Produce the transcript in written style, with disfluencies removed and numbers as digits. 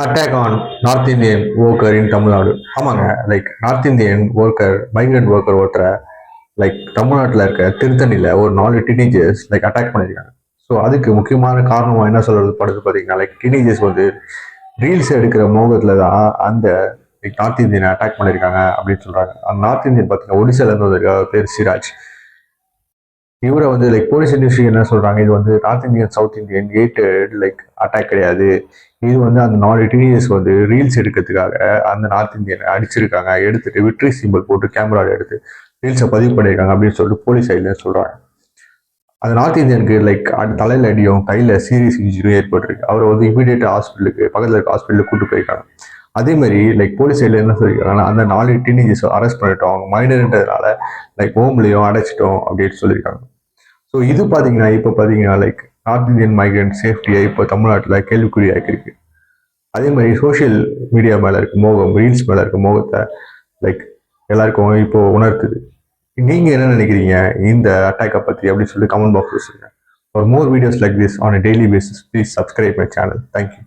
Attack on north Indian worker in Tamil Nadu. ஆமாங்க, like north Indian worker, migrant worker ஒருத்தரை like தமிழ்நாட்டில் இருக்க திருத்தணியில் ஒரு 4 டீனேஜர்ஸ் லைக் அட்டாக் பண்ணியிருக்காங்க. ஸோ அதுக்கு முக்கியமான காரணமாக என்ன சொல்றது படுது பார்த்தீங்கன்னா, லைக் டீனேஜர்ஸ் வந்து ரீல்ஸ் எடுக்கிற மோகத்தில் தான் அந்த லைக் நார்த் இந்தியனை அட்டாக் பண்ணியிருக்காங்க அப்படின்னு சொல்கிறாங்க. அந்த நார்த் இந்தியன் பார்த்தீங்கன்னா ஒடிசாலேருந்து வந்திருக்க பேர் சிராஜ். இவரை வந்து லைக் போலீஸ் இண்டஸ்ட்ரி என்ன சொல்றாங்க, இது வந்து north Indian south Indian gated like attack கிடையாது. இது வந்து அந்த 4 டீனேஜர்ஸ் வந்து ரீல்ஸ் எடுக்கிறதுக்காக அந்த நார்த் இந்தியன் அடிச்சிருக்காங்க. எடுத்துட்டு விக்ட்ரி சிம்பிள் போட்டு கேமராவில் எடுத்து ரீல்ஸை பதிவு பண்ணியிருக்காங்க அப்படின்னு சொல்லிட்டு போலீஸ் சைட்ல சொல்றாங்க. அந்த நார்த் இந்தியனுக்கு லைக் தலையில அடியும் கையில சீரியஸ் இன்ஜுரியும் ஏற்பட்டிருக்கு. அவரை வந்து இமீடியட் ஹாஸ்பிட்டலுக்கு பக்கத்தில் இருக்க ஹாஸ்பிட்டலுக்கு கூட்டு போயிருக்காங்க. அதே மாதிரி லைக் போலீஸ் சைட்ல என்ன சொல்லியிருக்காங்கன்னா, அந்த 4 டீனேஜர்ஸ் அரெஸ்ட் பண்ணிட்டோம், அவங்க மைனர்ன்றதுனால லைக் ஹோம்லையும் அடைச்சிட்டோம் அப்படின்னு சொல்லியிருக்காங்க. ஸோ இது பார்த்தீங்கன்னா இப்போ பார்த்தீங்கன்னா லைக் நார்த் இந்தியன் மைக்ரண்ட் சேஃப்டியை இப்போ தமிழ்நாட்டில் கேள்விக்குறியாக்கிருக்கு. அதே மாதிரி சோஷியல் மீடியா மேலே இருக்க மோகம், ரீல்ஸ் மேலே இருக்க மோகத்தை லைக் எல்லாருக்கும் இப்போ உணர்த்துது. நீங்கள் என்ன நினைக்கிறீங்க இந்த அட்டாக்கை பற்றி அப்படின்னு சொல்லி கமெண்ட் பாக்ஸில் சொல்லுங்கள். For more videos like this on a daily basis, please subscribe my channel. Thank you.